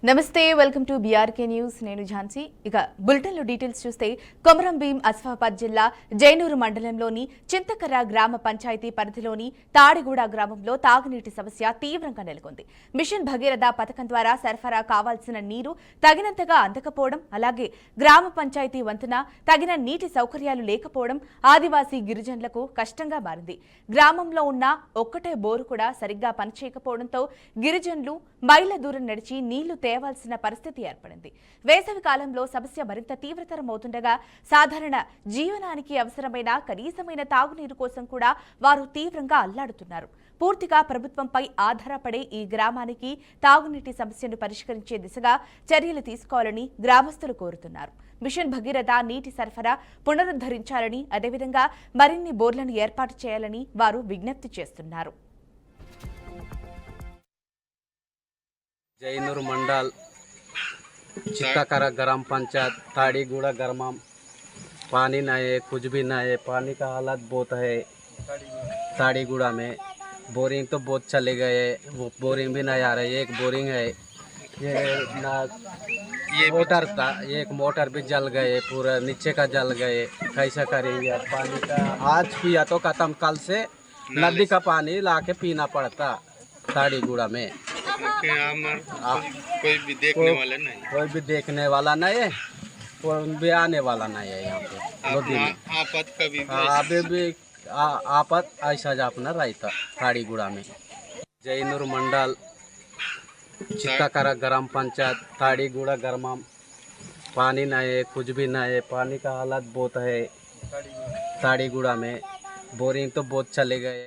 నమస్తే welcome to BRK news నేను ఝాన్సీ ఇక బులెటిన్ లో డీటెయిల్స్ చూస్తే కొమరం భీం ఆసిఫాబాద్ జిల్లా జైనూరు మండలంలోని చింతకర్ర గ్రామ పంచాయతీ పరిధిలోని తాడిగూడ గ్రామంలో తాగునీటి సమస్య తీవ్రంగా నెలకొంది. మిషన్ భగీరథ పథకం ద్వారా సరఫరా కావాల్సిన నీరు తగినంతగా అందకపోవడం, అలాగే గ్రామ పంచాయతీ వంతున తగిన నీటి సౌకర్యాలు లేకపోవడం ఆదివాసీ గిరిజనులకు కష్టంగా మారింది. గ్రామంలో ఉన్న ఒక్కటే బోరు కూడా సరిగ్గా పనిచేయకపోవడంతో గిరిజనులు మైళ్ళ దూరం నడిచి నీళ్లు తేవాల్సిన పరిస్థితి ఏర్పడింది. వేసవి కాలంలో సమస్య మరింత తీవ్రతరం అవుతుండగా సాధారణ జీవనానికి అవసరమైన కనీసమైన తాగునీరు కోసం కూడా వారు తీవ్రంగా అల్లాడుతున్నారు. పూర్తిగా ప్రభుత్వంపై ఆధారపడే ఈ గ్రామానికి తాగునీటి సమస్యను పరిష్కరించే దిశగా చర్యలు తీసుకోవాలని గ్రామస్తులు కోరుతున్నారు. మిషన్ భగీరథ నీటి సరఫరా పునరుద్ధరించాలని, అదేవిధంగా మరిన్ని బోర్లను ఏర్పాటు చేయాలని వారు విజ్ఞప్తి చేస్తున్నారు. जैनूर मंडल चित्ताकरा ग्राम पंचायत ताड़ीगुड़ा ग्राम पानी नहीं है, कुछ भी नहीं है। पानी का हालत बहुत है ताड़ीगुड़ा में। बोरिंग तो बहुत चले गए, वो बोरिंग भी नहीं आ रही। एक बोरिंग है, ये मोटर था, एक मोटर भी जल गए, पूरा नीचे का जल गए। कैसा करेंगे पानी का? आज पिया तो खत्म, कल से नदी का पानी ला के पीना पड़ता ताड़ीगुड़ा में। कोई भी देखने वाला नहीं, कोई भी देखने वाला नहीं है, कोई भी आने वाला नहीं है यहाँ पे। आफत कभी अभी भी आफत ऐसा अपना रहता ताड़ीगुड़ा में। जैनूर मंडल चित्ताकरा ग्राम पंचायत ताड़ीगुड़ा ग्राम पानी नहीं है, कुछ भी नहीं है। पानी का हालत बहुत है ताड़ीगुड़ा में। बोरिंग तो बहुत चले गए।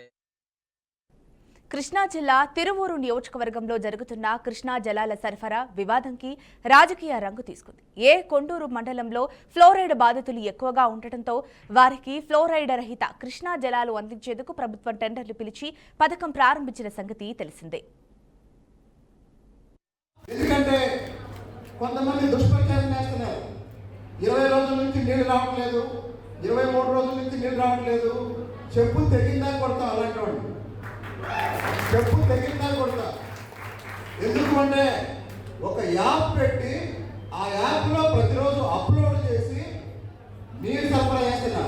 కృష్ణా జిల్లా తిరువూరు నియోజకవర్గంలో జరుగుతున్న కృష్ణా జలాల సరఫరా వివాదంకి రాజకీయ రంగు తీసుకుంది. కొండూరు మండలంలో ఫ్లోరైడ్ బాధితులు ఎక్కువగా ఉండటంతో వారికి ఫ్లోరైడ్ రహిత కృష్ణా జలాలు అందించేందుకు ప్రభుత్వం టెండర్లు పిలిచి పథకం ప్రారంభించిన సంగతి తెలిసిందే. ఎందుకంటే కొంతమంది దుష్ప్రచారం చేస్తున్నారు. 20 రోజుల నుంచి నీళ్లు రావట్లేదు, 23 రోజుల నుంచి నీళ్లు రావట్లేదు, చెప్పు తెగిందా కొడతాం. అలాంటి వాళ్ళు చెప్పు తెగిందా కొడతా. ఎందుకు అంటే ఒక యాప్ పెట్టి ఆ యాప్లో ప్రతిరోజు అప్లోడ్ చేసి నీరు సరఫరా చేస్తున్నా.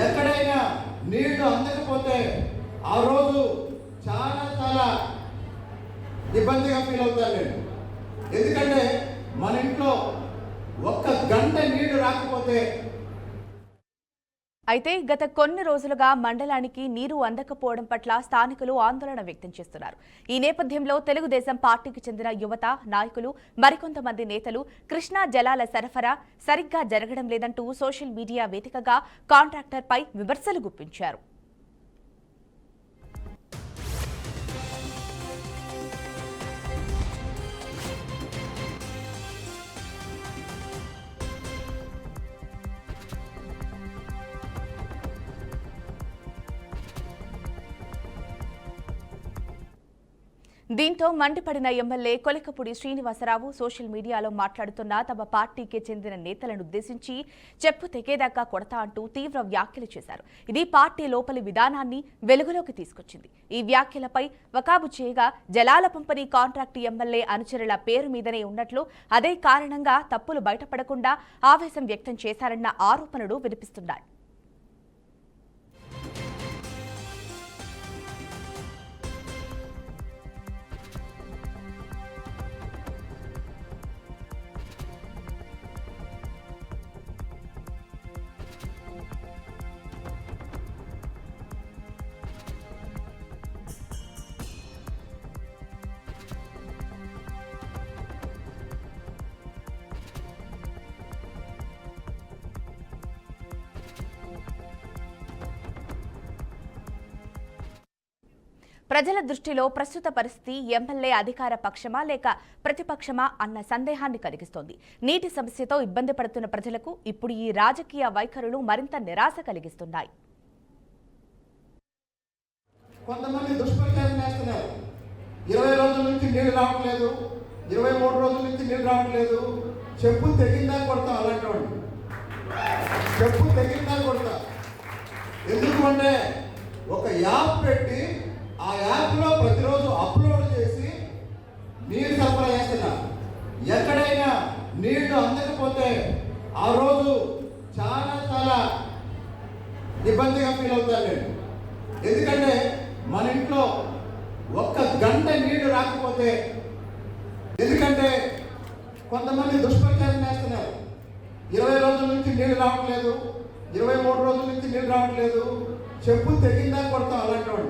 ఎక్కడైనా నీళ్లు అందకపోతే ఆ రోజు చాలా ఇబ్బందిగా ఫీల్ అవుతాను నేను. ఎందుకంటే మన ఇంట్లో ఒక్క గంట నీళ్లు రాకపోతే. అయితే గత కొన్ని రోజులుగా మండలానికి నీరు అందకపోవడం పట్ల స్థానికులు ఆందోళన వ్యక్తం చేస్తున్నారు. ఈ నేపథ్యంలో తెలుగుదేశం పార్టీకి చెందిన యువత నాయకులు, మరికొంతమంది నేతలు కృష్ణా జలాల సరఫరా సరిగ్గా జరగడం లేదంటూ సోషల్ మీడియా వేదికగా కాంట్రాక్టర్పై విమర్శలు గుప్పించారు. దీంతో మండిపడిన ఎమ్మెల్యే కొలికపూడి శ్రీనివాసరావు సోషల్ మీడియాలో మాట్లాడుతున్న తమ పార్టీకి చెందిన నేతలను ఉద్దేశించి చెప్పు తెగేదాకా కొడతా అంటూ తీవ్ర వ్యాఖ్యలు చేశారు. ఇది పార్టీ లోపలి విధానాన్ని వెలుగులోకి తీసుకొచ్చింది. ఈ వ్యాఖ్యలపై వకాబు చేయగా జలాల పంపిణీ కాంట్రాక్టు ఎమ్మెల్యే అనుచరుల పేరు మీదనే ఉన్నట్లు, అదే కారణంగా తప్పులు బయటపడకుండా ఆవేశం వ్యక్తం చేశారన్న ఆరోపణలు వినిపిస్తున్నాయి. ప్రజల దృష్టిలో ప్రస్తుత పరిస్థితి ఎమ్మెల్యే అధికార పక్షమా లేక ప్రతిపక్షమా అన్న సందేహాన్ని కలిగిస్తోంది. నీటి సమస్యతో ఇబ్బంది పడుతున్న ప్రజలకు ఇప్పుడు ఈ రాజకీయ వైఖరులు మరింత నిరాశ కలిగిస్తున్నాయి. కొంతమంది దుష్ప్రచారం చేస్తున్నారు. 20 రోజుల నుంచి నీళ్లు రావట్లేదు, 23 రోజుల నుంచి నీళ్లు రావట్లేదు, చెప్పు తెగిందా కొడతాం. అలాంటి వాళ్ళు చెప్పు తెగిందా కొడతా. ఎందుకు అంటే ఒక యాప్ పెట్టి ఆ యాప్లో ప్రతిరోజు అప్లోడ్ చేసి నీరు సరఫరా చేస్తున్నా. ఎక్కడైనా నీళ్లు అందకపోతే ఆ రోజు చాలా చాలా ఇబ్బందిగా ఫీల్ అవుతాను నేను. ఎందుకంటే మన ఇంట్లో ఒక్క గంట నీళ్లు రాకపోతే, ఎందుకంటే కొంతమంది దుష్ప్రచారం చేస్తున్నారు. 20 రోజుల నుంచి నీళ్లు రావట్లేదు, 23 రోజుల నుంచి నీళ్లు రావట్లేదు, చెప్పు తెగిందా కొడతాం. అలాంటి వాడు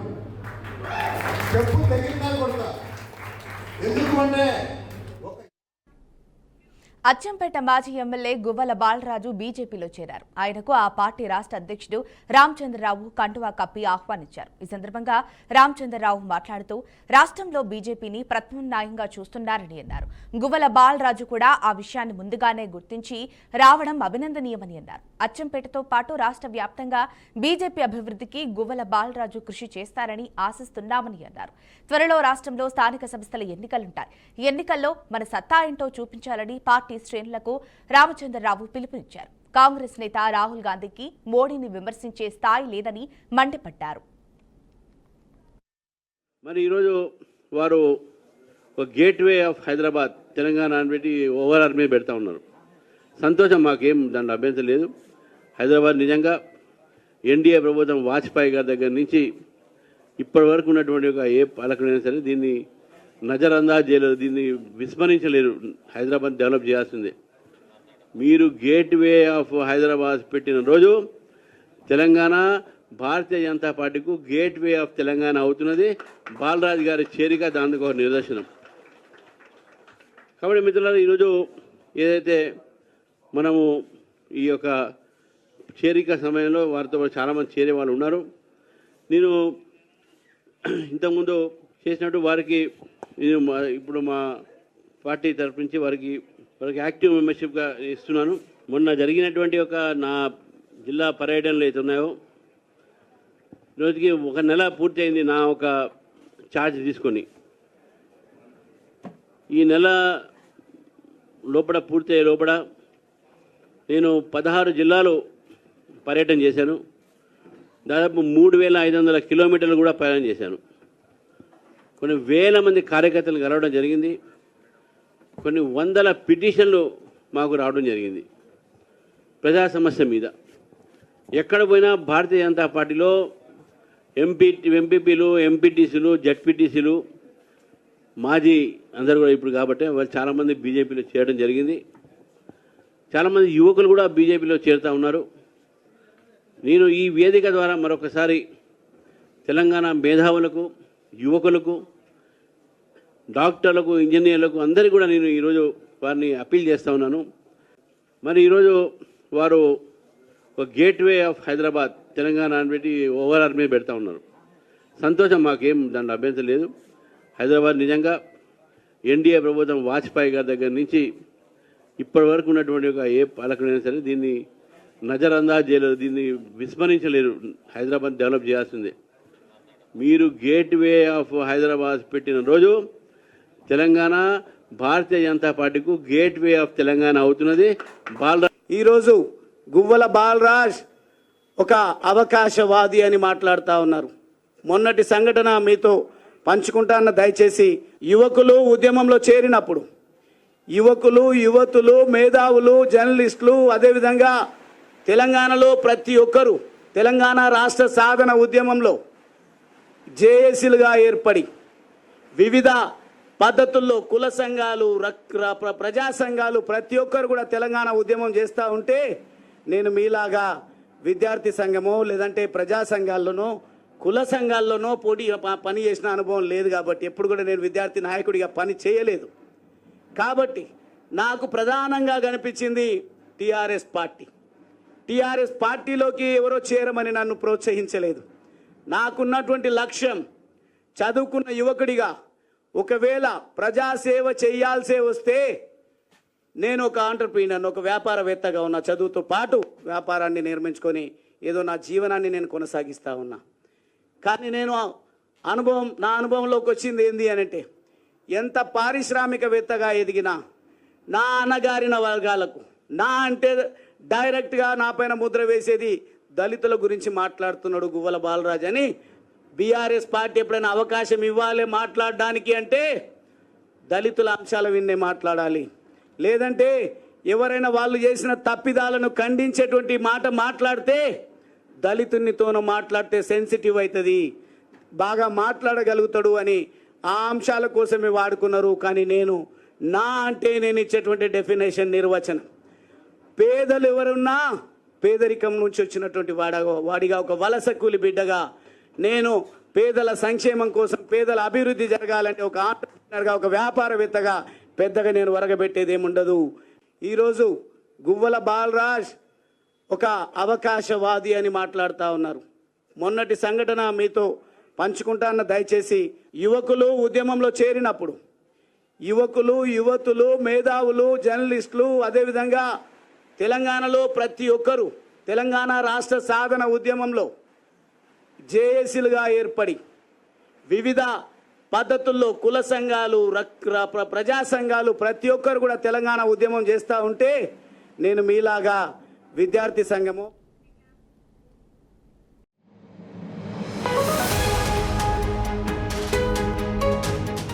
చెప్పు తెగిందా కొడతా. ఎందుకు అంటే అచ్చంపేట మాజీ ఎమ్మెల్యే గువ్వల బాలరాజు బీజేపీలో చేరారు. ఆయనకు ఆ పార్టీ రాష్ట్ర అధ్యక్షుడు రామచంద్రరావు కండువా కప్పి ఆహ్వానించారు. ఈ సందర్భంగా రామచంద్రరావు మాట్లాడుతూ రాష్ట్రంలో బీజేపీని ప్రత్యామ్నాయంగా చూస్తున్నారని అన్నారు. గువ్వల బాలరాజు కూడా ఆ విషయాన్ని ముందుగానే గుర్తించి రావడం అభినందనీయమని అన్నారు. అచ్చంపేటతో పాటు రాష్ట్ర వ్యాప్తంగా బీజేపీ అభివృద్ధికి గువ్వల బాలరాజు కృషి చేస్తారని ఆశిస్తున్నామని అన్నారు. త్వరలో రాష్ట్రంలో స్థానిక సంస్థల ఎన్నికలుంటాయి. ఈ ఎన్నికల్లో మన సత్తా ఏంటో చూపించాలని పార్టీ శ్రేణులకు రామచంద్రరావు పిలుపునిచ్చారు. కాంగ్రెస్ నేత రాహుల్ గాంధీకి మోడీని విమర్శించే స్థాయి లేదని మండిపడ్డారు. మరి ఈరోజు వారు ఒక గేట్వే ఆఫ్ హైదరాబాద్ తెలంగాణ అని పెట్టి ఓవరాల్ మీద పెడతా ఉన్నారు. సంతోషం, మాకేం దాంట్లో అభ్యంతరం లేదు. హైదరాబాద్ నిజంగా ఎన్డీఏ ప్రభుత్వం వాజ్పేయి గారి దగ్గర నుంచి ఇప్పటి వరకు ఉన్నటువంటి ఒక ఏ పాలకుడైనా సరే దీన్ని నజరందాజ్ చేయలేరు, దీన్ని విస్మరించలేరు. హైదరాబాద్ డెవలప్ చేయాల్సిందే. మీరు గేట్వే ఆఫ్ హైదరాబాద్ పెట్టిన రోజు తెలంగాణ భారతీయ జనతా పార్టీకు గేట్వే ఆఫ్ తెలంగాణ అవుతున్నది. బాలరాజు గారి చేరిక దానికి ఒక నిదర్శనం. కాబట్టి మిత్రులారా, ఈరోజు ఏదైతే మనము ఈ యొక్క చేరిక సమయంలో వారితో చాలామంది చేరే వాళ్ళు ఉన్నారు. నేను ఇంతకుముందు చేసినట్టు వారికి నేను ఇప్పుడు మా పార్టీ తరఫు నుంచి వారికి యాక్టివ్ మెంబర్షిప్గా ఇస్తున్నాను. మొన్న జరిగినటువంటి ఒక నా జిల్లా పర్యటనలు అయితే ఉన్నాయో రోజుకి 1 నెల పూర్తి అయింది నా ఒక ఛార్జ్ తీసుకొని. ఈ నెల లోపల పూర్తి అయ్యే లోపల నేను 16 జిల్లాలు పర్యటన చేశాను. దాదాపు 3500 కిలోమీటర్లు కూడా ప్రయాణం చేశాను. కొన్ని వేల మంది కార్యకర్తలు కలవడం జరిగింది. కొన్ని వందల పిటిషన్లు మాకు రావడం జరిగింది ప్రజా సమస్య మీద. ఎక్కడ పోయినా భారతీయ జనతా పార్టీలో ఎంపీపీలు, ఎంపీటీసీలు, జడ్పీటీసీలు, మాజీ అందరూ కూడా ఇప్పుడు కాబట్టి వాళ్ళు చాలామంది బీజేపీలో చేరడం జరిగింది. చాలామంది యువకులు కూడా బీజేపీలో చేరుతూ ఉన్నారు. నేను ఈ వేదిక ద్వారా మరొకసారి తెలంగాణ మేధావులకు, యువకులకు, డాక్టర్లకు, ఇంజనీర్లకు అందరికీ కూడా నేను ఈరోజు వారిని అప్పీల్ చేస్తూ ఉన్నాను. మరి ఈరోజు వారు ఒక గేట్వే ఆఫ్ హైదరాబాద్ తెలంగాణ అని పెట్టి ఓవరాల్ మీద పెడతా ఉన్నారు. సంతోషం, మాకేం దాంట్లో అభ్యంతరం లేదు. హైదరాబాద్ నిజంగా ఎన్డీఏ ప్రభుత్వం వాజ్పేయి గారి దగ్గర నుంచి ఇప్పటి వరకు ఉన్నటువంటి ఒక ఏ పాలకుడైనా సరే దీన్ని నజరందాజ్ చేయలేరు, దీన్ని విస్మరించలేరు. హైదరాబాద్ డెవలప్ చేయాల్సిందే. మీరు గేట్వే ఆఫ్ హైదరాబాద్ పెట్టిన రోజు తెలంగాణ భారతీయ జనతా పార్టీకు గేట్వే ఆఫ్ తెలంగాణ అవుతున్నది. ఈరోజు గువ్వల బాలరాజ్ ఒక అవకాశవాది అని మాట్లాడుతూ ఉన్నారు. మొన్నటి సంఘటన మీతో పంచుకుంటాన్న. దయచేసి యువకులు ఉద్యమంలో చేరినప్పుడు యువతులు, మేధావులు, జర్నలిస్టులు, అదేవిధంగా తెలంగాణలో ప్రతి ఒక్కరూ తెలంగాణ రాష్ట్ర సాధన ఉద్యమంలో జేఏసీలుగా ఏర్పడి వివిధ పద్ధతుల్లో కుల సంఘాలు, ప్రజా సంఘాలు ప్రతి ఒక్కరు కూడా తెలంగాణ ఉద్యమం చేస్తూ ఉంటే నేను మీలాగా విద్యార్థి సంఘమో లేదంటే ప్రజా సంఘాల్లోనో కుల సంఘాల్లోనో పని చేసిన అనుభవం లేదు. కాబట్టి ఎప్పుడు కూడా నేను విద్యార్థి నాయకుడిగా పని చేయలేదు. కాబట్టి నాకు ప్రధానంగా కనిపించింది టీఆర్ఎస్ పార్టీ. టీఆర్ఎస్ పార్టీలోకి ఎవరో చేరమని నన్ను ప్రోత్సహించలేదు. నాకున్నటువంటి లక్ష్యం, చదువుకున్న యువకుడిగా ఒకవేళ ప్రజాసేవ చేయాల్సే వస్తే నేను ఒక ఆంటర్ప్రీనర్, ఒక వ్యాపారవేత్తగా ఉన్నా. చదువుతో పాటు వ్యాపారాన్ని నిర్మించుకొని ఏదో నా జీవనాన్ని నేను కొనసాగిస్తూ ఉన్నా. కానీ నేను నా అనుభవంలోకి వచ్చింది ఏంది అనంటే, ఎంత పారిశ్రామికవేత్తగా ఎదిగినా నా అణగారిన వర్గాలకు, నా అంటే డైరెక్ట్గా నా పైన ముద్ర వేసేది దళితుల గురించి మాట్లాడుతున్నాడు గువ్వల బాలరాజ్ అని. బీఆర్ఎస్ పార్టీ ఎప్పుడైనా అవకాశం ఇవ్వాలి మాట్లాడడానికి అంటే దళితుల అంశాల విన్నే మాట్లాడాలి. లేదంటే ఎవరైనా వాళ్ళు చేసిన తప్పిదాలను ఖండించేటువంటి మాట మాట్లాడితే దళితునితోనూ మాట్లాడితే సెన్సిటివ్ అవుతుంది, బాగా మాట్లాడగలుగుతాడు అని ఆ అంశాల కోసమే వాడుకున్నారు. కానీ నా అంటే నేను ఇచ్చేటువంటి డెఫినేషన్ నిర్వచనం, పేదలు ఎవరున్నా పేదరికం నుంచి వచ్చినటువంటి వాడిగా ఒక వలస కూలి బిడ్డగా నేను పేదల సంక్షేమం కోసం, పేదల అభివృద్ధి జరగాలంటే ఒక ఆంటర్ప్రినర్గా, ఒక వ్యాపారవేత్తగా పెద్దగా నేను వరగబెట్టేది ఏముండదు. ఈరోజు గువ్వల బాలరాజ్ ఒక అవకాశవాది అని మాట్లాడుతూ ఉన్నారు. మొన్నటి సంఘటన మీతో పంచుకుంటాన్న, దయచేసి యువకులు ఉద్యమంలో చేరినప్పుడు యువకులు, యువతులు, మేధావులు, జర్నలిస్టులు, అదేవిధంగా తెలంగాణలో ప్రతి ఒక్కరూ తెలంగాణ రాష్ట్ర సాధన ఉద్యమంలో జేఏసీలుగా ఏర్పడి వివిధ పద్ధతుల్లో కుల సంఘాలు, ప్రజా సంఘాలు ప్రతి ఒక్కరు కూడా తెలంగాణ ఉద్యమం చేస్తూ ఉంటే నేను మీలాగా విద్యార్థి సంఘము